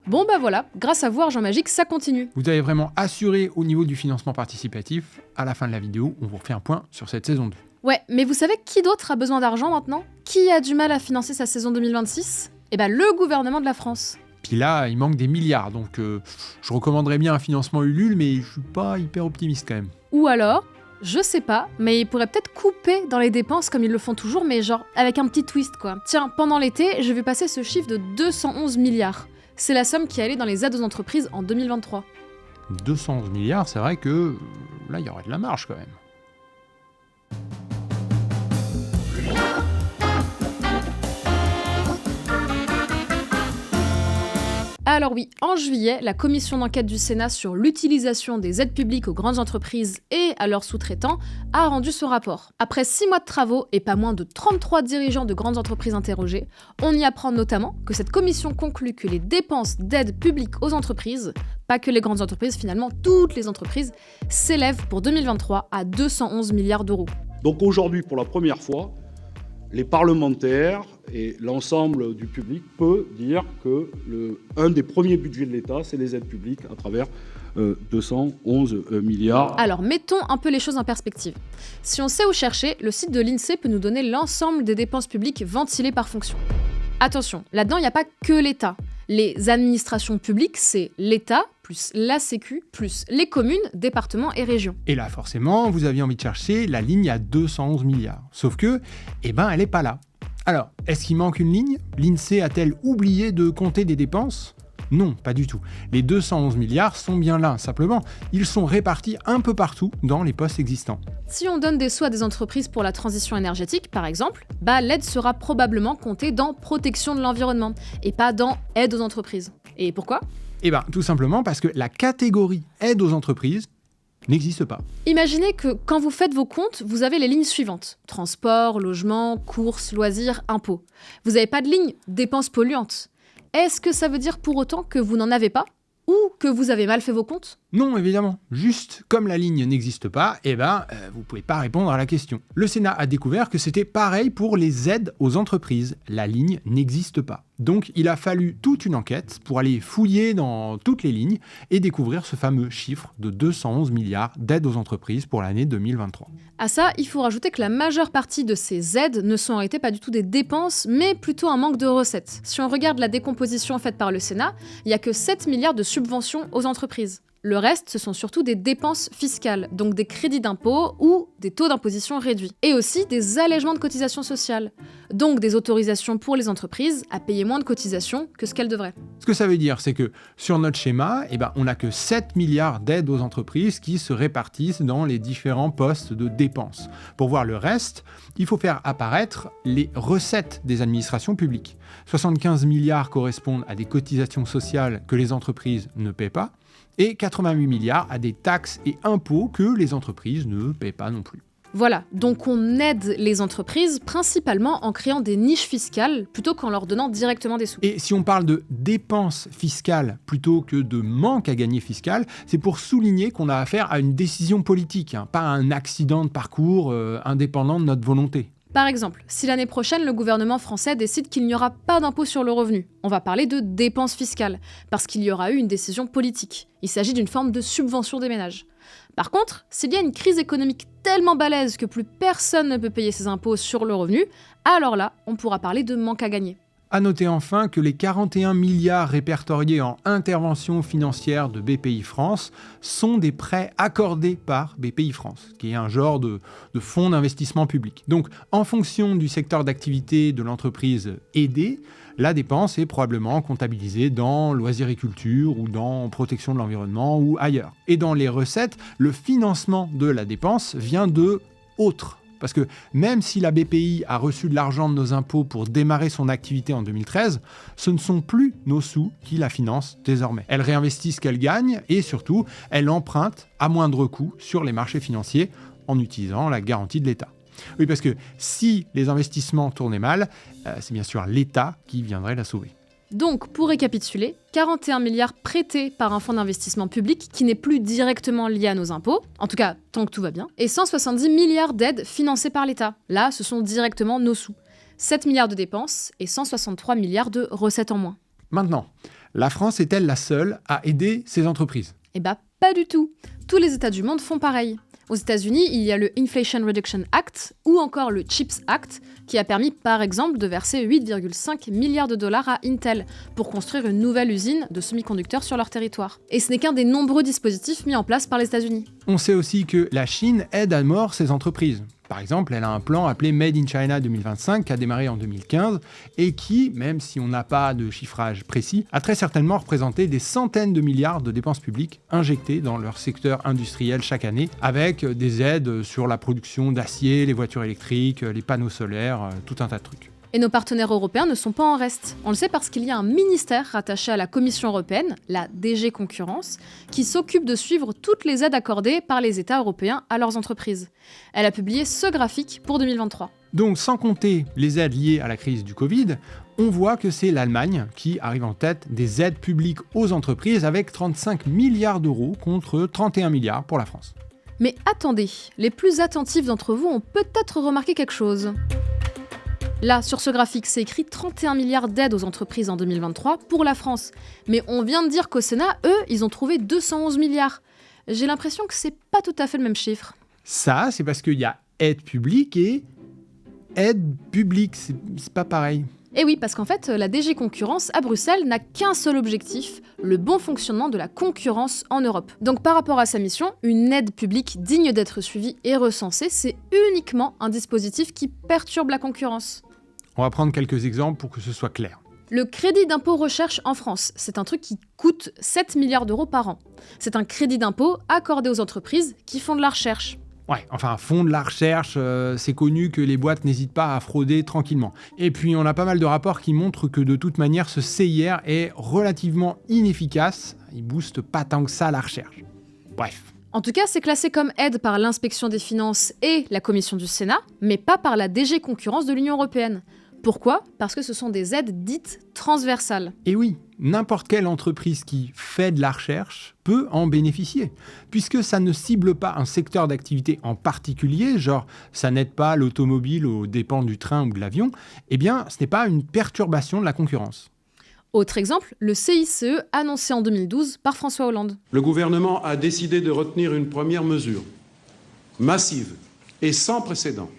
Bon bah voilà, grâce à vous Argent Magique, ça continue. Vous avez vraiment assuré au niveau du financement participatif. À la fin de la vidéo, on vous refait un point sur cette saison 2. Ouais, mais vous savez qui d'autre a besoin d'argent maintenant? Qui a du mal à financer sa saison 2026? Eh ben le gouvernement de la France. Puis là, il manque des milliards, donc je recommanderais bien un financement Ulule, mais je suis pas hyper optimiste quand même. Ou alors, je sais pas, mais ils pourraient peut-être couper dans les dépenses comme ils le font toujours, mais genre avec un petit twist quoi. Tiens, pendant l'été, j'ai vu passer ce chiffre de 211 milliards. C'est la somme qui est allée dans les aides aux entreprises en 2023. 211 milliards, c'est vrai que là, il y aurait de la marge quand même. Alors oui, en juillet, la commission d'enquête du Sénat sur l'utilisation des aides publiques aux grandes entreprises et à leurs sous-traitants a rendu son rapport. Après 6 mois de travaux et pas moins de 33 dirigeants de grandes entreprises interrogés, on y apprend notamment que cette commission conclut que les dépenses d'aide publique aux entreprises, pas que les grandes entreprises, finalement toutes les entreprises, s'élèvent pour 2023 à 211 milliards d'euros. Donc aujourd'hui, pour la première fois, les parlementaires et l'ensemble du public peut dire que un des premiers budgets de l'État, c'est les aides publiques à travers 211 milliards. Alors mettons un peu les choses en perspective. Si on sait où chercher, le site de l'INSEE peut nous donner l'ensemble des dépenses publiques ventilées par fonction. Attention, là-dedans, il n'y a pas que l'État. Les administrations publiques, c'est l'État, plus la Sécu, plus les communes, départements et régions. Et là, forcément, vous aviez envie de chercher la ligne à 211 milliards. Sauf que, elle n'est pas là. Alors, est-ce qu'il manque une ligne? L'INSEE a-t-elle oublié de compter des dépenses? Non, pas du tout. Les 211 milliards sont bien là, simplement, ils sont répartis un peu partout dans les postes existants. Si on donne des sous à des entreprises pour la transition énergétique, par exemple, l'aide sera probablement comptée dans protection de l'environnement, et pas dans aide aux entreprises. Et pourquoi? Tout simplement parce que la catégorie aide aux entreprises n'existe pas. Imaginez que quand vous faites vos comptes, vous avez les lignes suivantes. Transport, logement, courses, loisirs, impôts. Vous n'avez pas de ligne dépenses polluantes. Est-ce que ça veut dire pour autant que vous n'en avez pas? Ou que vous avez mal fait vos comptes? Non, évidemment. Juste comme la ligne n'existe pas, vous pouvez pas répondre à la question. Le Sénat a découvert que c'était pareil pour les aides aux entreprises. La ligne n'existe pas. Donc, il a fallu toute une enquête pour aller fouiller dans toutes les lignes et découvrir ce fameux chiffre de 211 milliards d'aides aux entreprises pour l'année 2023. À ça, il faut rajouter que la majeure partie de ces aides ne sont en réalité pas du tout des dépenses, mais plutôt un manque de recettes. Si on regarde la décomposition faite par le Sénat, il n'y a que 7 milliards de subventions aux entreprises. Le reste, ce sont surtout des dépenses fiscales, donc des crédits d'impôt ou des taux d'imposition réduits. Et aussi des allègements de cotisations sociales, donc des autorisations pour les entreprises à payer moins de cotisations que ce qu'elles devraient. Ce que ça veut dire, c'est que sur notre schéma, on n'a que 7 milliards d'aides aux entreprises qui se répartissent dans les différents postes de dépenses. Pour voir le reste, il faut faire apparaître les recettes des administrations publiques. 75 milliards correspondent à des cotisations sociales que les entreprises ne paient pas, et 88 milliards à des taxes et impôts que les entreprises ne paient pas non plus. Voilà, donc on aide les entreprises principalement en créant des niches fiscales plutôt qu'en leur donnant directement des sous. Et si on parle de dépenses fiscales plutôt que de manque à gagner fiscal, c'est pour souligner qu'on a affaire à une décision politique, pas à un accident de parcours indépendant de notre volonté. Par exemple, si l'année prochaine, le gouvernement français décide qu'il n'y aura pas d'impôt sur le revenu, on va parler de dépenses fiscales, parce qu'il y aura eu une décision politique. Il s'agit d'une forme de subvention des ménages. Par contre, s'il y a une crise économique tellement balèze que plus personne ne peut payer ses impôts sur le revenu, alors là, on pourra parler de manque à gagner. À noter enfin que les 41 milliards répertoriés en intervention financière de BPI France sont des prêts accordés par BPI France, qui est un genre de fonds d'investissement public. Donc, en fonction du secteur d'activité de l'entreprise aidée, la dépense est probablement comptabilisée dans loisirs et culture ou dans protection de l'environnement ou ailleurs. Et dans les recettes, le financement de la dépense vient de autres. Parce que même si la BPI a reçu de l'argent de nos impôts pour démarrer son activité en 2013, ce ne sont plus nos sous qui la financent désormais. Elle réinvestit ce qu'elle gagne et surtout, elle emprunte à moindre coût sur les marchés financiers en utilisant la garantie de l'État. Oui, parce que si les investissements tournaient mal, c'est bien sûr l'État qui viendrait la sauver. Donc, pour récapituler, 41 milliards prêtés par un fonds d'investissement public qui n'est plus directement lié à nos impôts, en tout cas tant que tout va bien, et 170 milliards d'aides financées par l'État. Là, ce sont directement nos sous. 7 milliards de dépenses et 163 milliards de recettes en moins. Maintenant, La France est-elle la seule à aider ces entreprises ? Eh bah, pas du tout. Tous les États du monde font pareil. Aux États-Unis, il y a le Inflation Reduction Act ou encore le CHIPS Act qui a permis par exemple de verser 8,5 milliards de dollars à Intel pour construire une nouvelle usine de semi-conducteurs sur leur territoire. Et ce n'est qu'un des nombreux dispositifs mis en place par les États-Unis. On sait aussi que la Chine aide à mort ces entreprises. Par exemple, elle a un plan appelé Made in China 2025 qui a démarré en 2015 et qui, même si on n'a pas de chiffrage précis, a très certainement représenté des centaines de milliards de dépenses publiques injectées dans leur secteur industriel chaque année, avec des aides sur la production d'acier, les voitures électriques, les panneaux solaires, tout un tas de trucs. Et nos partenaires européens ne sont pas en reste. On le sait parce qu'il y a un ministère rattaché à la Commission européenne, la DG Concurrence, qui s'occupe de suivre toutes les aides accordées par les États européens à leurs entreprises. Elle a publié ce graphique pour 2023. Donc sans compter les aides liées à la crise du Covid, on voit que c'est l'Allemagne qui arrive en tête des aides publiques aux entreprises avec 35 milliards d'euros contre 31 milliards pour la France. Mais attendez, les plus attentifs d'entre vous ont peut-être remarqué quelque chose. Là, sur ce graphique, c'est écrit 31 milliards d'aides aux entreprises en 2023 pour la France. Mais on vient de dire qu'au Sénat, eux, ils ont trouvé 211 milliards. J'ai l'impression que c'est pas tout à fait le même chiffre. Ça, c'est parce qu'il y a aide publique et aide publique, c'est pas pareil. Et oui, parce qu'en fait, la DG Concurrence à Bruxelles n'a qu'un seul objectif, le bon fonctionnement de la concurrence en Europe. Donc par rapport à sa mission, une aide publique digne d'être suivie et recensée, c'est uniquement un dispositif qui perturbe la concurrence. On va prendre quelques exemples pour que ce soit clair. Le crédit d'impôt recherche en France, c'est un truc qui coûte 7 milliards d'euros par an. C'est un crédit d'impôt accordé aux entreprises qui font de la recherche. Ouais, enfin, fond de la recherche, c'est connu que les boîtes n'hésitent pas à frauder tranquillement. Et puis, on a pas mal de rapports qui montrent que de toute manière, ce CIR est relativement inefficace. Il booste pas tant que ça la recherche. Bref. En tout cas, c'est classé comme aide par l'inspection des finances et la commission du Sénat, mais pas par la DG Concurrence de l'Union européenne. Pourquoi ? Parce que ce sont des aides dites transversales. Et oui, n'importe quelle entreprise qui fait de la recherche peut en bénéficier, puisque ça ne cible pas un secteur d'activité en particulier, genre ça n'aide pas l'automobile aux dépens du train ou de l'avion, eh bien ce n'est pas une perturbation de la concurrence. Autre exemple, le CICE annoncé en 2012 par François Hollande. Le gouvernement a décidé de retenir une première mesure, massive et sans précédent.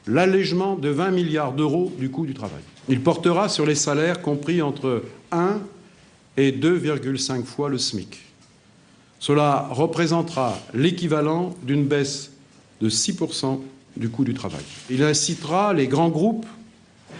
L'allègement de 20 milliards d'euros du coût du travail. Il portera sur les salaires compris entre 1 et 2,5 fois le SMIC. Cela représentera l'équivalent d'une baisse de 6% du coût du travail. Il incitera les grands groupes,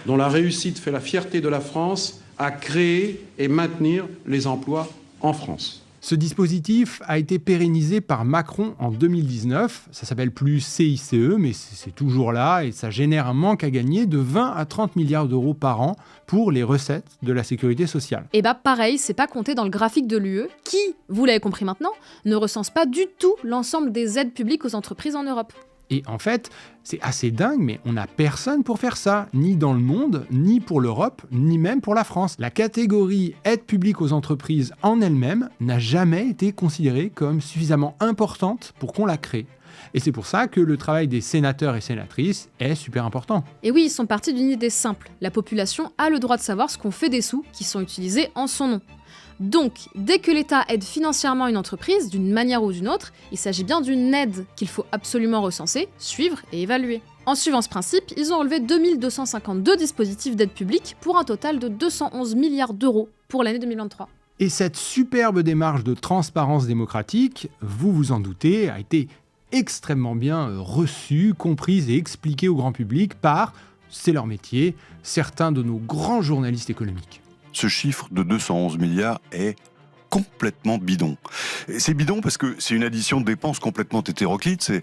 dont la réussite fait la fierté de la France, à créer et maintenir les emplois en France. Ce dispositif a été pérennisé par Macron en 2019. Ça s'appelle plus CICE, mais c'est toujours là et ça génère un manque à gagner de 20 à 30 milliards d'euros par an pour les recettes de la sécurité sociale. Et bah pareil, c'est pas compté dans le graphique de l'UE qui, vous l'avez compris maintenant, ne recense pas du tout l'ensemble des aides publiques aux entreprises en Europe. Et en fait, c'est assez dingue, mais on n'a personne pour faire ça, ni dans le monde, ni pour l'Europe, ni même pour la France. La catégorie aide publique aux entreprises en elle-même n'a jamais été considérée comme suffisamment importante pour qu'on la crée. Et c'est pour ça que le travail des sénateurs et sénatrices est super important. Et oui, ils sont partis d'une idée simple. La population a le droit de savoir ce qu'on fait des sous qui sont utilisés en son nom. Donc, dès que l'État aide financièrement une entreprise, d'une manière ou d'une autre, il s'agit bien d'une aide qu'il faut absolument recenser, suivre et évaluer. En suivant ce principe, ils ont relevé 2252 dispositifs d'aide publique pour un total de 211 milliards d'euros pour l'année 2023. Et cette superbe démarche de transparence démocratique, vous vous en doutez, a été extrêmement bien reçue, comprise et expliquée au grand public par, c'est leur métier, certains de nos grands journalistes économiques. Ce chiffre de 211 milliards est complètement bidon. Et c'est bidon parce que c'est une addition de dépenses complètement hétéroclite, c'est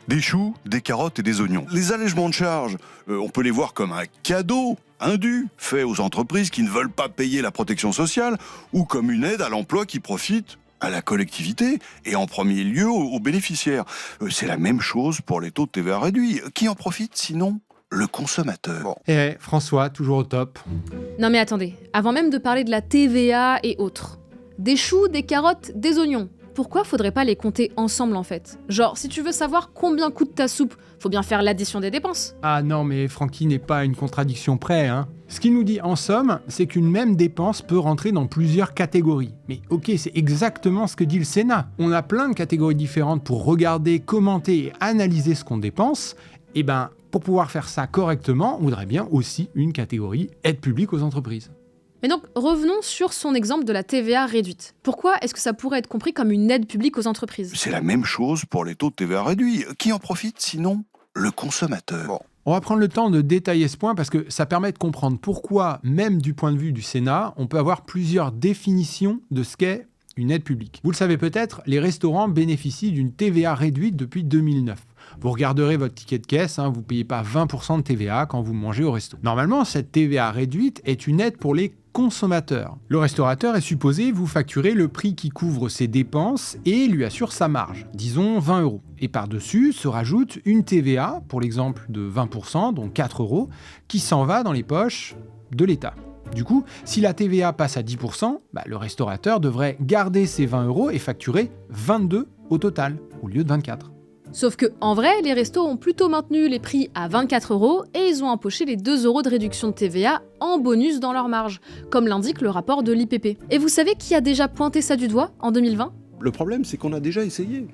des choux, des carottes et des oignons. Les allègements de charges, on peut les voir comme un cadeau indu fait aux entreprises qui ne veulent pas payer la protection sociale ou comme une aide à l'emploi qui profite à la collectivité et en premier lieu aux bénéficiaires. C'est la même chose pour les taux de TVA réduits. Qui en profite sinon ? Le consommateur. Bon. Et François, toujours au top. Non mais attendez, avant même de parler de la TVA et autres, des choux, des carottes, des oignons. pourquoi faudrait pas les compter ensemble en fait? Genre, si tu veux savoir combien coûte ta soupe, faut bien faire l'addition des dépenses. Ah non, mais Francky n'est pas une contradiction près, hein. Ce qu'il nous dit en somme, c'est qu'une même dépense peut rentrer dans plusieurs catégories. Mais ok, c'est exactement ce que dit le Sénat. On a plein de catégories différentes pour regarder, commenter et analyser ce qu'on dépense. Et ben, pour pouvoir faire ça correctement, on voudrait bien aussi une catégorie aide publique aux entreprises. Mais donc, revenons sur son exemple de la TVA réduite. Pourquoi est-ce que ça pourrait être compris comme une aide publique aux entreprises? C'est la même chose pour les taux de TVA réduits. Qui en profite sinon? Le consommateur. Bon. On va prendre le temps de détailler ce point parce que ça permet de comprendre pourquoi, même du point de vue du Sénat, on peut avoir plusieurs définitions de ce qu'est une aide publique. Vous le savez peut-être, les restaurants bénéficient d'une TVA réduite depuis 2009. Vous regarderez votre ticket de caisse, vous ne payez pas 20% de TVA quand vous mangez au resto. Normalement, cette TVA réduite est une aide pour les consommateurs. Le restaurateur est supposé vous facturer le prix qui couvre ses dépenses et lui assure sa marge, disons 20 €. Et par-dessus se rajoute une TVA, pour l'exemple de 20%, donc 4 €, qui s'en va dans les poches de l'État. Du coup, si la TVA passe à 10%, le restaurateur devrait garder ses 20 € et facturer 22 au total, au lieu de 24. Sauf que, en vrai, les restos ont plutôt maintenu les prix à 24 € et ils ont empoché les 2 € de réduction de TVA en bonus dans leur marge, comme l'indique le rapport de l'IPP. Et vous savez qui a déjà pointé ça du doigt en 2020 ? Le problème, c'est qu'on a déjà essayé.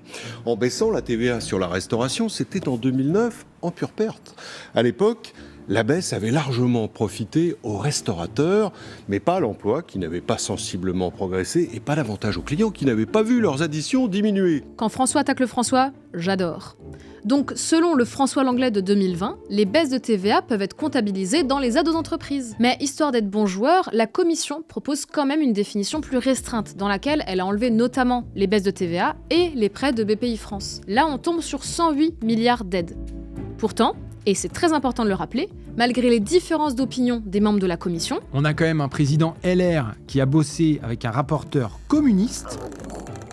En baissant la TVA sur la restauration, c'était en 2009, en pure perte. À l'époque, la baisse avait largement profité aux restaurateurs, mais pas à l'emploi qui n'avait pas sensiblement progressé et pas davantage aux clients qui n'avaient pas vu leurs additions diminuer. Quand François attaque le François, j'adore. Donc, selon le François Langlais de 2020, les baisses de TVA peuvent être comptabilisées dans les aides aux entreprises. Mais histoire d'être bon joueur, la Commission propose quand même une définition plus restreinte, dans laquelle elle a enlevé notamment les baisses de TVA et les prêts de BPI France. Là, on tombe sur 108 milliards d'aides. Pourtant, et c'est très important de le rappeler, malgré les différences d'opinion des membres de la Commission, on a quand même un président LR qui a bossé avec un rapporteur communiste.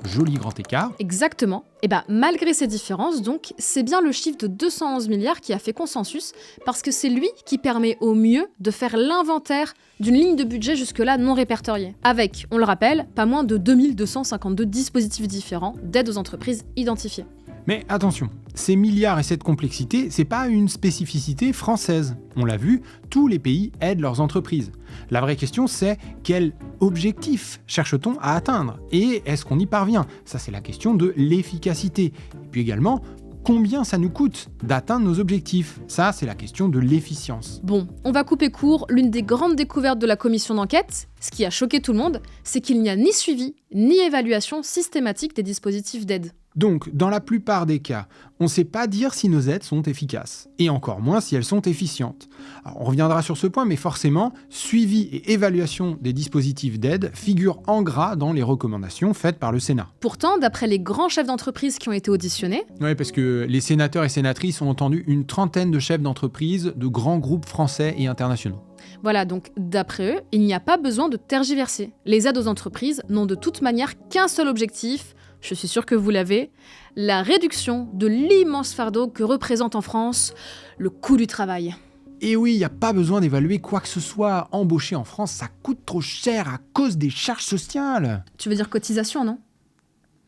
Joli grand écart. Exactement. Et malgré ces différences, donc, c'est bien le chiffre de 211 milliards qui a fait consensus, parce que c'est lui qui permet au mieux de faire l'inventaire d'une ligne de budget jusque-là non répertoriée. Avec, on le rappelle, pas moins de 2252 dispositifs différents d'aide aux entreprises identifiés. Mais attention, ces milliards et cette complexité, c'est pas une spécificité française. On l'a vu, tous les pays aident leurs entreprises. La vraie question, c'est quel objectif cherche-t-on à atteindre? Et est-ce qu'on y parvient? Ça, c'est la question de l'efficacité. Et puis également, combien ça nous coûte d'atteindre nos objectifs? Ça, c'est la question de l'efficience. Bon, on va couper court. L'une des grandes découvertes de la commission d'enquête, ce qui a choqué tout le monde, c'est qu'il n'y a ni suivi, ni évaluation systématique des dispositifs d'aide. Donc, dans la plupart des cas, on ne sait pas dire si nos aides sont efficaces, et encore moins si elles sont efficientes. Alors, on reviendra sur ce point, mais forcément, suivi et évaluation des dispositifs d'aide figurent en gras dans les recommandations faites par le Sénat. Pourtant, d'après les grands chefs d'entreprise qui ont été auditionnés... Oui, parce que les sénateurs et sénatrices ont entendu une trentaine de chefs d'entreprise de grands groupes français et internationaux. Voilà, donc d'après eux, il n'y a pas besoin de tergiverser. Les aides aux entreprises n'ont de toute manière qu'un seul objectif, je suis sûre que vous l'avez, la réduction de l'immense fardeau que représente en France le coût du travail. Et oui, il n'y a pas besoin d'évaluer quoi que ce soit. Embaucher en France, ça coûte trop cher à cause des charges sociales. Tu veux dire cotisation, non ?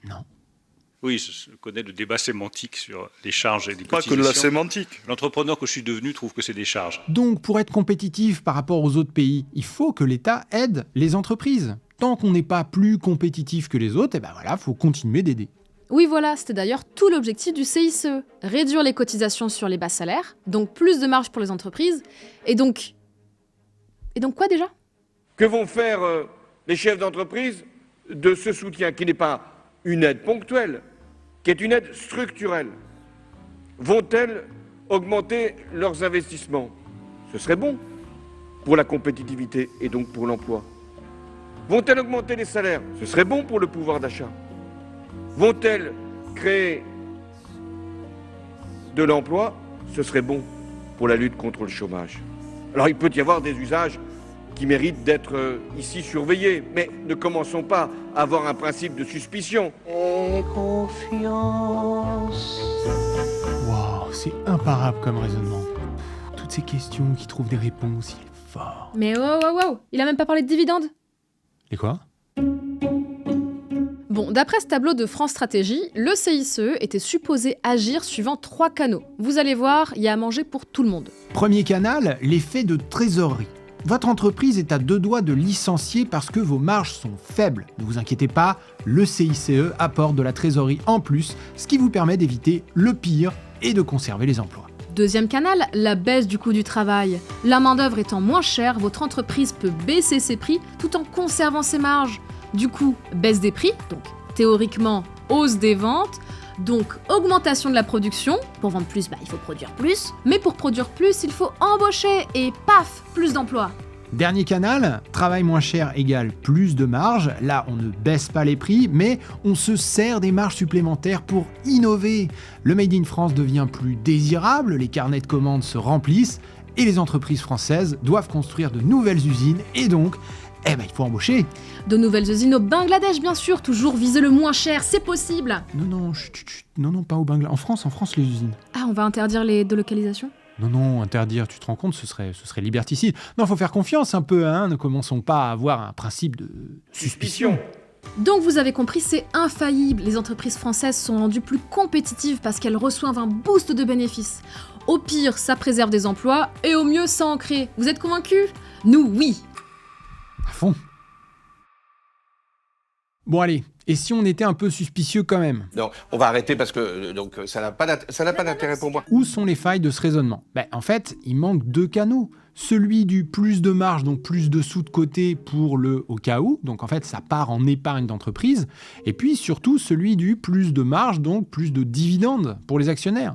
Non. Oui, je connais le débat sémantique sur les charges et les Pas cotisations. que de la sémantique. L'entrepreneur que je suis devenu trouve que c'est des charges. Donc, pour être compétitif par rapport aux autres pays, il faut que l'État aide les entreprises. Tant qu'on n'est pas plus compétitif que les autres, faut continuer d'aider. Oui, voilà, c'était d'ailleurs tout l'objectif du CICE. Réduire les cotisations sur les bas salaires, donc plus de marge pour les entreprises, et donc quoi déjà ? Que vont faire les chefs d'entreprise de ce soutien qui n'est pas une aide ponctuelle, qui est une aide structurelle? Vont-elles augmenter leurs investissements? Ce serait bon pour la compétitivité et donc pour l'emploi. Vont-elles augmenter les salaires? Ce serait bon pour le pouvoir d'achat. Vont-elles créer de l'emploi? Ce serait bon pour la lutte contre le chômage. Alors il peut y avoir des usages qui méritent d'être ici surveillés, mais ne commençons pas à avoir un principe de suspicion. Et confiance. Waouh, c'est imparable comme raisonnement. Toutes ces questions qui trouvent des réponses, il est fort. Mais wow, il a même pas parlé de dividendes. Et quoi ? Bon, d'après ce tableau de France Stratégie, le CICE était supposé agir suivant 3 canaux. Vous allez voir, il y a à manger pour tout le monde. Premier canal, l'effet de trésorerie. Votre entreprise est à 2 doigts de licencier parce que vos marges sont faibles. Ne vous inquiétez pas, le CICE apporte de la trésorerie en plus, ce qui vous permet d'éviter le pire et de conserver les emplois. Deuxième canal, la baisse du coût du travail. La main-d'œuvre étant moins chère, votre entreprise peut baisser ses prix tout en conservant ses marges. Du coup, baisse des prix, donc théoriquement hausse des ventes, donc augmentation de la production. Pour vendre plus, il faut produire plus. Mais pour produire plus, il faut embaucher et paf, plus d'emplois. Dernier canal, travail moins cher égale plus de marge. Là, on ne baisse pas les prix, mais on se sert des marges supplémentaires pour innover. Le Made in France devient plus désirable, les carnets de commandes se remplissent et les entreprises françaises doivent construire de nouvelles usines et donc, il faut embaucher. De nouvelles usines au Bangladesh, bien sûr, toujours viser le moins cher, c'est possible. Non, pas au Bangladesh. En France, les usines. Ah, on va interdire les délocalisations ? Non, interdire, tu te rends compte, ce serait liberticide. Non, faut faire confiance un peu, hein, ne commençons pas à avoir un principe de suspicion. Donc vous avez compris, c'est infaillible. Les entreprises françaises sont rendues plus compétitives parce qu'elles reçoivent un boost de bénéfices. Au pire, ça préserve des emplois, et au mieux, ça en crée. Vous êtes convaincus ? Nous, oui. À fond. Bon allez, et si on était un peu suspicieux quand même ? Non, on va arrêter parce que donc ça n'a pas d'intérêt pour moi. Où sont les failles de ce raisonnement ? En fait, il manque 2 canaux. Celui du plus de marge, donc plus de sous de côté pour le au cas où, donc en fait ça part en épargne d'entreprise, et puis surtout celui du plus de marge, donc plus de dividendes pour les actionnaires.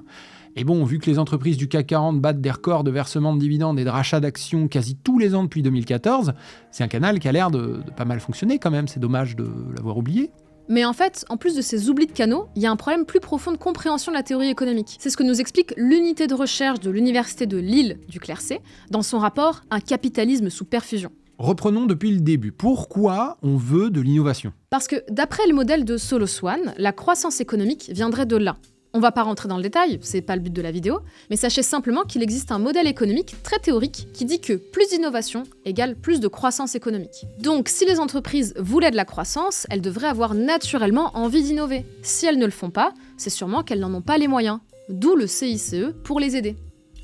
Et bon, vu que les entreprises du CAC 40 battent des records de versement de dividendes et de rachat d'actions quasi tous les ans depuis 2014, c'est un canal qui a l'air de pas mal fonctionner quand même, c'est dommage de l'avoir oublié. Mais en fait, en plus de ces oublis de canaux, il y a un problème plus profond de compréhension de la théorie économique. C'est ce que nous explique l'unité de recherche de l'Université de Lille du Quercy dans son rapport « Un capitalisme sous perfusion ». Reprenons depuis le début. Pourquoi on veut de l'innovation ? Parce que d'après le modèle de Solo-Swan, la croissance économique viendrait de là. On va pas rentrer dans le détail, c'est pas le but de la vidéo, mais sachez simplement qu'il existe un modèle économique très théorique qui dit que plus d'innovation égale plus de croissance économique. Donc si les entreprises voulaient de la croissance, elles devraient avoir naturellement envie d'innover. Si elles ne le font pas, c'est sûrement qu'elles n'en ont pas les moyens. D'où le CICE pour les aider.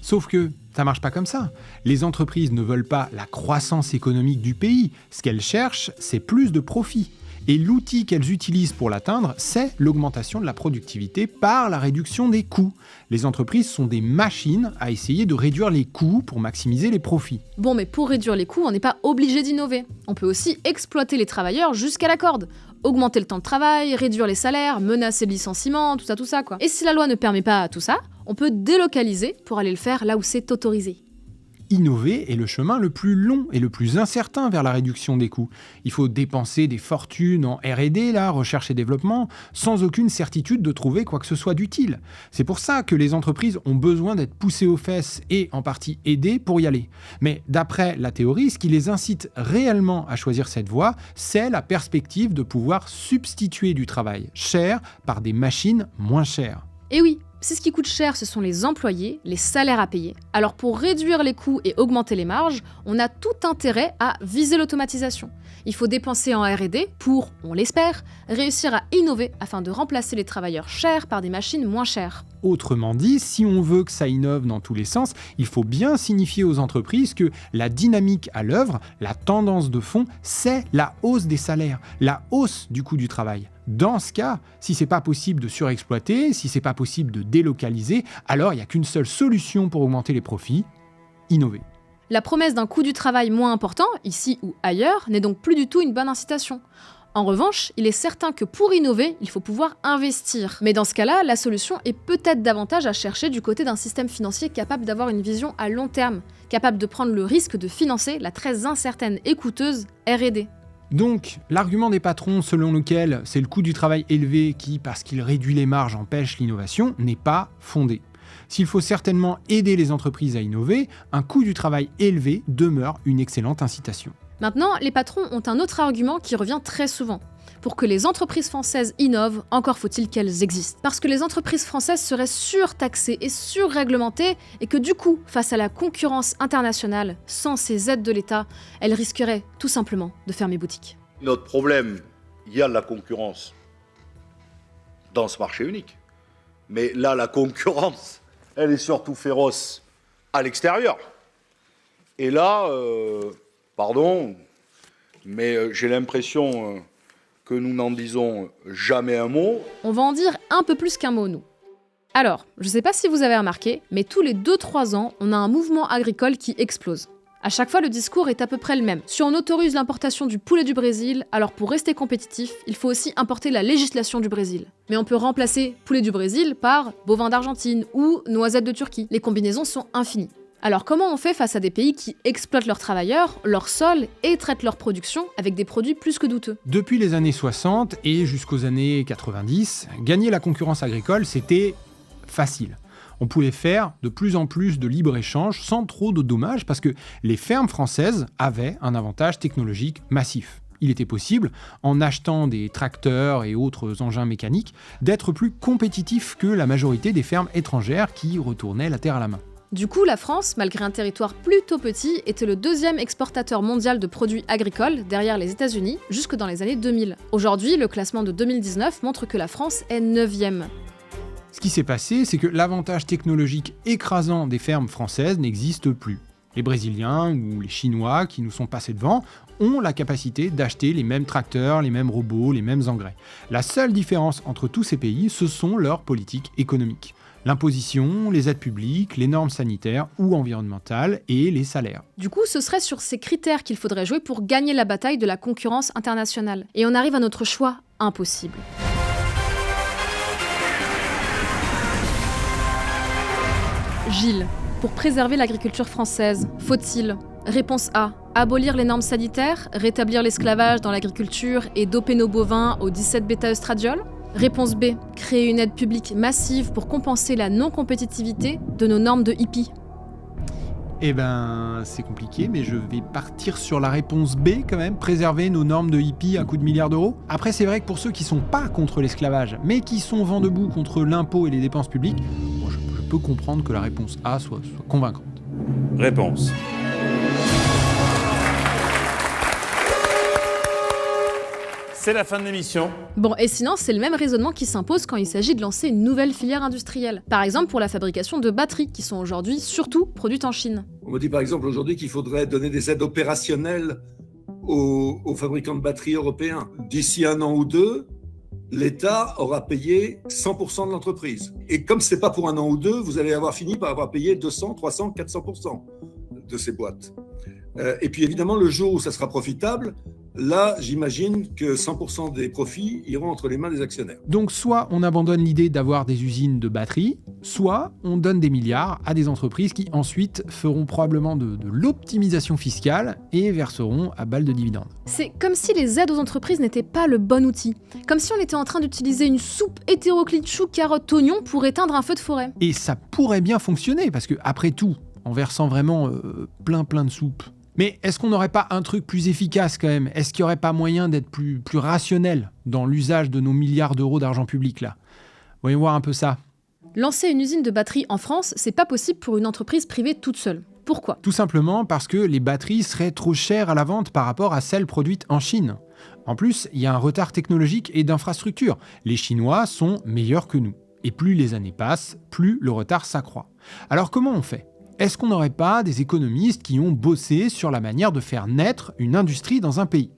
Sauf que ça marche pas comme ça. Les entreprises ne veulent pas la croissance économique du pays. Ce qu'elles cherchent, c'est plus de profit. Et l'outil qu'elles utilisent pour l'atteindre, c'est l'augmentation de la productivité par la réduction des coûts. Les entreprises sont des machines à essayer de réduire les coûts pour maximiser les profits. Bon, mais pour réduire les coûts, on n'est pas obligé d'innover. On peut aussi exploiter les travailleurs jusqu'à la corde. Augmenter le temps de travail, réduire les salaires, menacer le licenciement, tout ça quoi. Et si la loi ne permet pas tout ça, on peut délocaliser pour aller le faire là où c'est autorisé. Innover est le chemin le plus long et le plus incertain vers la réduction des coûts. Il faut dépenser des fortunes en R&D, recherche et développement, sans aucune certitude de trouver quoi que ce soit d'utile. C'est pour ça que les entreprises ont besoin d'être poussées aux fesses et en partie aidées pour y aller. Mais d'après la théorie, ce qui les incite réellement à choisir cette voie, c'est la perspective de pouvoir substituer du travail cher par des machines moins chères. Et oui, si ce qui coûte cher, ce sont les employés, les salaires à payer. Alors pour réduire les coûts et augmenter les marges, on a tout intérêt à viser l'automatisation. Il faut dépenser en R&D pour, on l'espère, réussir à innover afin de remplacer les travailleurs chers par des machines moins chères. Autrement dit, si on veut que ça innove dans tous les sens, il faut bien signifier aux entreprises que la dynamique à l'œuvre, la tendance de fond, c'est la hausse des salaires, la hausse du coût du travail. Dans ce cas, si c'est pas possible de surexploiter, si c'est pas possible de délocaliser, alors il n'y a qu'une seule solution pour augmenter les profits, innover. La promesse d'un coût du travail moins important, ici ou ailleurs, n'est donc plus du tout une bonne incitation. En revanche, il est certain que pour innover, il faut pouvoir investir. Mais dans ce cas-là, la solution est peut-être davantage à chercher du côté d'un système financier capable d'avoir une vision à long terme, capable de prendre le risque de financer la très incertaine et coûteuse R&D. Donc, l'argument des patrons selon lequel c'est le coût du travail élevé qui, parce qu'il réduit les marges, empêche l'innovation, n'est pas fondé. S'il faut certainement aider les entreprises à innover, un coût du travail élevé demeure une excellente incitation. Maintenant, les patrons ont un autre argument qui revient très souvent. Pour que les entreprises françaises innovent, encore faut-il qu'elles existent. Parce que les entreprises françaises seraient surtaxées et surréglementées, et que du coup, face à la concurrence internationale, sans ces aides de l'État, elles risqueraient tout simplement de fermer boutique. Notre problème, il y a de la concurrence dans ce marché unique. Mais là, la concurrence, elle est surtout féroce à l'extérieur. Et là, pardon, mais j'ai l'impression que nous n'en disons jamais un mot. On va en dire un peu plus qu'un mot, nous. Alors, je sais pas si vous avez remarqué, mais tous les 2-3 ans, on a un mouvement agricole qui explose. À chaque fois, le discours est à peu près le même. Si on autorise l'importation du poulet du Brésil, alors pour rester compétitif, il faut aussi importer la législation du Brésil. Mais on peut remplacer poulet du Brésil par bovin d'Argentine ou noisettes de Turquie. Les combinaisons sont infinies. Alors comment on fait face à des pays qui exploitent leurs travailleurs, leur sol et traitent leur production avec des produits plus que douteux ? Depuis les années 60 et jusqu'aux années 90, gagner la concurrence agricole, c'était facile. On pouvait faire de plus en plus de libre-échange sans trop de dommages parce que les fermes françaises avaient un avantage technologique massif. Il était possible, en achetant des tracteurs et autres engins mécaniques, d'être plus compétitif que la majorité des fermes étrangères qui retournaient la terre à la main. Du coup, la France, malgré un territoire plutôt petit, était le 2e exportateur mondial de produits agricoles, derrière les États-Unis, jusque dans les années 2000. Aujourd'hui, le classement de 2019 montre que la France est 9e. Ce qui s'est passé, c'est que l'avantage technologique écrasant des fermes françaises n'existe plus. Les Brésiliens ou les Chinois qui nous sont passés devant ont la capacité d'acheter les mêmes tracteurs, les mêmes robots, les mêmes engrais. La seule différence entre tous ces pays, ce sont leurs politiques économiques. L'imposition, les aides publiques, les normes sanitaires ou environnementales et les salaires. Du coup, ce serait sur ces critères qu'il faudrait jouer pour gagner la bataille de la concurrence internationale. Et on arrive à notre choix impossible. Gilles, pour préserver l'agriculture française, faut-il ? Réponse A. Abolir les normes sanitaires, rétablir l'esclavage dans l'agriculture et doper nos bovins au 17 bêta-œstradiol ? Réponse B. Créer une aide publique massive pour compenser la non-compétitivité de nos normes de hippie. Eh ben, c'est compliqué, mais je vais partir sur la réponse B quand même, préserver nos normes de hippie à coups de milliards d'euros. Après, c'est vrai que pour ceux qui sont pas contre l'esclavage, mais qui sont vent debout contre l'impôt et les dépenses publiques, bon, je peux comprendre que la réponse A soit convaincante. Réponse. C'est la fin de l'émission. Bon, et sinon, c'est le même raisonnement qui s'impose quand il s'agit de lancer une nouvelle filière industrielle. Par exemple, pour la fabrication de batteries, qui sont aujourd'hui surtout produites en Chine. On me dit par exemple aujourd'hui qu'il faudrait donner des aides opérationnelles aux fabricants de batteries européens. D'ici 1 an ou 2, l'État aura payé 100% de l'entreprise. Et comme c'est pas pour 1 an ou 2, vous allez avoir fini par avoir payé 200, 300, 400% de ces boîtes. Et puis évidemment, le jour où ça sera profitable, là, j'imagine que 100% des profits iront entre les mains des actionnaires. Donc soit on abandonne l'idée d'avoir des usines de batteries, soit on donne des milliards à des entreprises qui ensuite feront probablement de l'optimisation fiscale et verseront à balle de dividendes. C'est comme si les aides aux entreprises n'étaient pas le bon outil. Comme si on était en train d'utiliser une soupe hétéroclite chou, carotte, oignon pour éteindre un feu de forêt. Et ça pourrait bien fonctionner, parce que après tout, en versant vraiment plein de soupe. Mais est-ce qu'on n'aurait pas un truc plus efficace quand même ? Est-ce qu'il n'y aurait pas moyen d'être plus rationnel dans l'usage de nos milliards d'euros d'argent public là ? Voyons voir un peu ça. Lancer une usine de batterie en France, c'est pas possible pour une entreprise privée toute seule. Pourquoi ? Tout simplement parce que les batteries seraient trop chères à la vente par rapport à celles produites en Chine. En plus, il y a un retard technologique et d'infrastructure. Les Chinois sont meilleurs que nous. Et plus les années passent, plus le retard s'accroît. Alors comment on fait ? Est-ce qu'on n'aurait pas des économistes qui ont bossé sur la manière de faire naître une industrie dans un pays ?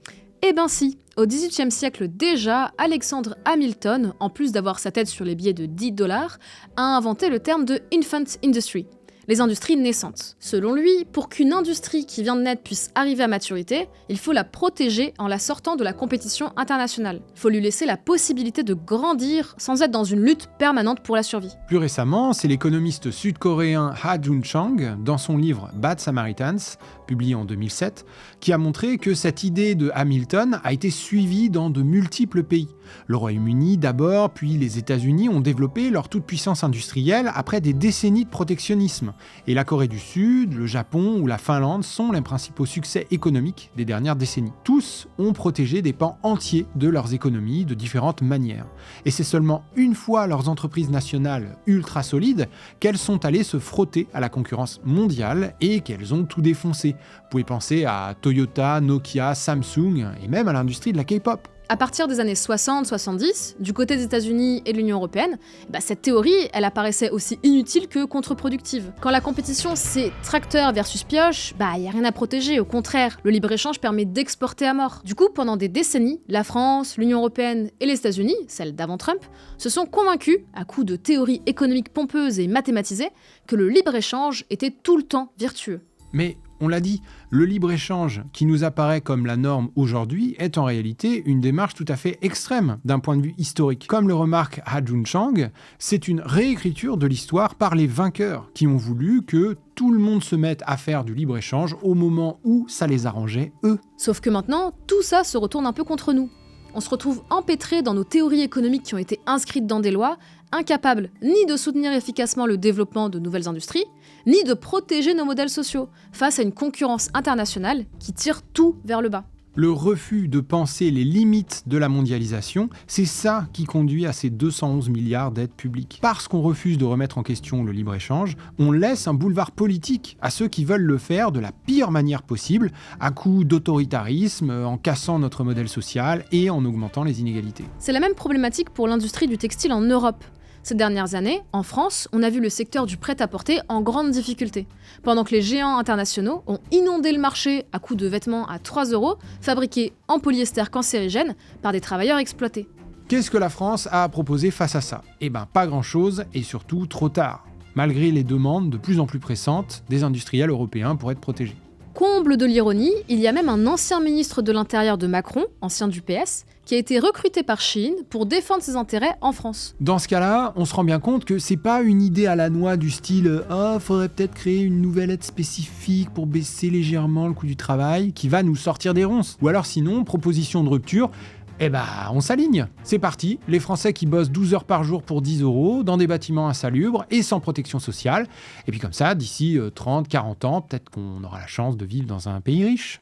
Eh ben si, au XVIIIe siècle déjà, Alexander Hamilton, en plus d'avoir sa tête sur les billets de $10, a inventé le terme de « infant industry », les industries naissantes. Selon lui, pour qu'une industrie qui vient de naître puisse arriver à maturité, il faut la protéger en la sortant de la compétition internationale. Il faut lui laisser la possibilité de grandir sans être dans une lutte permanente pour la survie. Plus récemment, c'est l'économiste sud-coréen Ha Jun Chang, dans son livre Bad Samaritans, publié en 2007, qui a montré que cette idée de Hamilton a été suivie dans de multiples pays. Le Royaume-Uni d'abord, puis les États-Unis ont développé leur toute-puissance industrielle après des décennies de protectionnisme. Et la Corée du Sud, le Japon ou la Finlande sont les principaux succès économiques des dernières décennies. Tous ont protégé des pans entiers de leurs économies de différentes manières. Et c'est seulement une fois leurs entreprises nationales ultra solides qu'elles sont allées se frotter à la concurrence mondiale et qu'elles ont tout défoncé. Vous pouvez penser à Toyota, Nokia, Samsung et même à l'industrie de la K-pop. À partir des années 60-70, du côté des États-Unis et de l'Union européenne, cette théorie, elle apparaissait aussi inutile que contre-productive. Quand la compétition c'est tracteur versus pioche, y a rien à protéger, au contraire, le libre-échange permet d'exporter à mort. Du coup, pendant des décennies, la France, l'Union européenne et les États-Unis, celle d'avant Trump, se sont convaincus, à coup de théories économiques pompeuses et mathématisées, que le libre-échange était tout le temps vertueux. Mais on l'a dit, le libre-échange qui nous apparaît comme la norme aujourd'hui est en réalité une démarche tout à fait extrême d'un point de vue historique. Comme le remarque Ha-Joon Chang, c'est une réécriture de l'histoire par les vainqueurs qui ont voulu que tout le monde se mette à faire du libre-échange au moment où ça les arrangeait eux. Sauf que maintenant, tout ça se retourne un peu contre nous. On se retrouve empêtrés dans nos théories économiques qui ont été inscrites dans des lois, incapables ni de soutenir efficacement le développement de nouvelles industries, ni de protéger nos modèles sociaux face à une concurrence internationale qui tire tout vers le bas. Le refus de penser les limites de la mondialisation, c'est ça qui conduit à ces 211 milliards d'aides publiques. Parce qu'on refuse de remettre en question le libre-échange, on laisse un boulevard politique à ceux qui veulent le faire de la pire manière possible, à coup d'autoritarisme, en cassant notre modèle social et en augmentant les inégalités. C'est la même problématique pour l'industrie du textile en Europe. Ces dernières années, en France, on a vu le secteur du prêt-à-porter en grande difficulté, pendant que les géants internationaux ont inondé le marché à coups de vêtements à 3 € fabriqués en polyester cancérigène par des travailleurs exploités. Qu'est-ce que la France a à proposer face à ça ? Pas grand-chose et surtout trop tard, malgré les demandes de plus en plus pressantes des industriels européens pour être protégés. Comble de l'ironie, il y a même un ancien ministre de l'Intérieur de Macron, ancien du PS, qui a été recruté par Shein pour défendre ses intérêts en France. Dans ce cas-là, on se rend bien compte que c'est pas une idée à la noix du style « Ah, faudrait peut-être créer une nouvelle aide spécifique pour baisser légèrement le coût du travail » qui va nous sortir des ronces. Ou alors sinon, proposition de rupture, on s'aligne. C'est parti, les Français qui bossent 12 heures par jour pour 10 € dans des bâtiments insalubres et sans protection sociale. Et puis comme ça, d'ici 30, 40 ans, peut-être qu'on aura la chance de vivre dans un pays riche.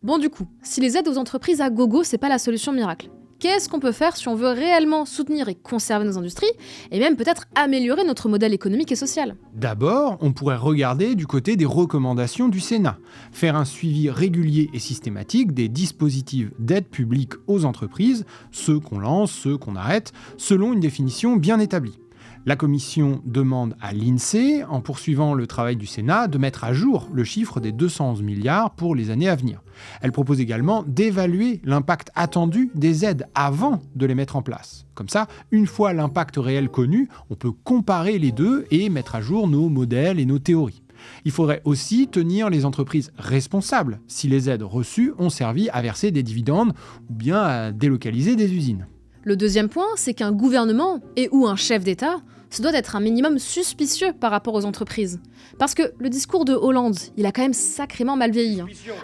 Bon du coup, si les aides aux entreprises à gogo, c'est pas la solution miracle, qu'est-ce qu'on peut faire si on veut réellement soutenir et conserver nos industries, et même peut-être améliorer notre modèle économique et social ? D'abord, on pourrait regarder du côté des recommandations du Sénat, faire un suivi régulier et systématique des dispositifs d'aide publique aux entreprises, ceux qu'on lance, ceux qu'on arrête, selon une définition bien établie. La Commission demande à l'INSEE, en poursuivant le travail du Sénat, de mettre à jour le chiffre des 211 milliards pour les années à venir. Elle propose également d'évaluer l'impact attendu des aides avant de les mettre en place. Comme ça, une fois l'impact réel connu, on peut comparer les deux et mettre à jour nos modèles et nos théories. Il faudrait aussi tenir les entreprises responsables si les aides reçues ont servi à verser des dividendes ou bien à délocaliser des usines. Le deuxième point, c'est qu'un gouvernement et ou un chef d'État se doit d'être un minimum suspicieux par rapport aux entreprises. Parce que le discours de Hollande, il a quand même sacrément mal vieilli.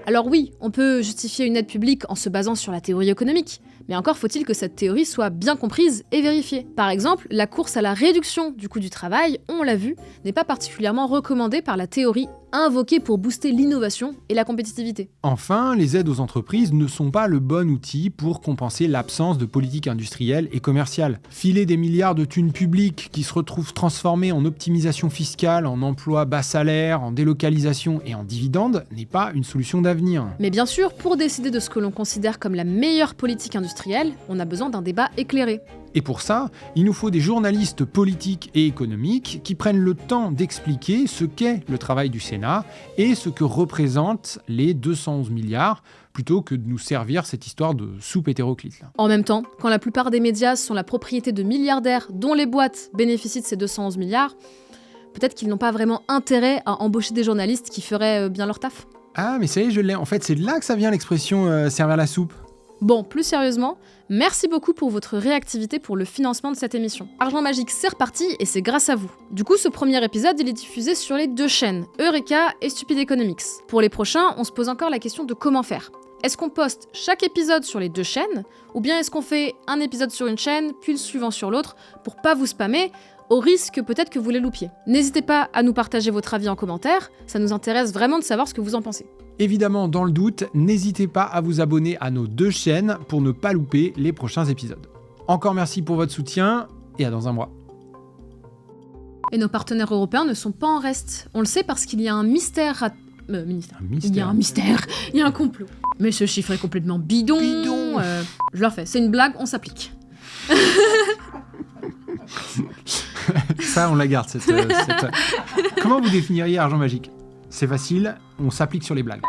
Alors oui, on peut justifier une aide publique en se basant sur la théorie économique, mais encore faut-il que cette théorie soit bien comprise et vérifiée. Par exemple, la course à la réduction du coût du travail, on l'a vu, n'est pas particulièrement recommandée par la théorie invoquée pour booster l'innovation et la compétitivité. Enfin, les aides aux entreprises ne sont pas le bon outil pour compenser l'absence de politique industrielle et commerciale. Filer des milliards de thunes publiques qui se retrouvent transformées en optimisation fiscale, en emplois bas salaire, en délocalisation et en dividendes n'est pas une solution d'avenir. Mais bien sûr, pour décider de ce que l'on considère comme la meilleure politique industrielle, on a besoin d'un débat éclairé. Et pour ça, il nous faut des journalistes politiques et économiques qui prennent le temps d'expliquer ce qu'est le travail du Sénat et ce que représentent les 211 milliards, plutôt que de nous servir cette histoire de soupe hétéroclite. En même temps, quand la plupart des médias sont la propriété de milliardaires dont les boîtes bénéficient de ces 211 milliards, peut-être qu'ils n'ont pas vraiment intérêt à embaucher des journalistes qui feraient bien leur taf. Ah, mais ça y est, je l'ai. En fait, c'est de là que ça vient l'expression servir la soupe. Bon, plus sérieusement, merci beaucoup pour votre réactivité pour le financement de cette émission. Argent Magique, c'est reparti et c'est grâce à vous. Du coup, ce premier épisode, il est diffusé sur les 2 chaînes, Eureka et Stupid Economics. Pour les prochains, on se pose encore la question de comment faire. Est-ce qu'on poste chaque épisode sur les 2 chaînes, ou bien est-ce qu'on fait un épisode sur une chaîne, puis le suivant sur l'autre, pour pas vous spammer, au risque peut-être que vous les loupiez. N'hésitez pas à nous partager votre avis en commentaire, ça nous intéresse vraiment de savoir ce que vous en pensez. Évidemment, dans le doute, n'hésitez pas à vous abonner à nos 2 chaînes pour ne pas louper les prochains épisodes. Encore merci pour votre soutien et à dans un mois. Et nos partenaires européens ne sont pas en reste. On le sait parce qu'il y a un mystère. Il y a un mystère, il y a un complot. Mais ce chiffre est complètement bidon. question, je leur fais. C'est une blague, on s'applique. Ça, on la garde. Comment vous définiriez argent magique ? C'est facile, on s'applique sur les blagues.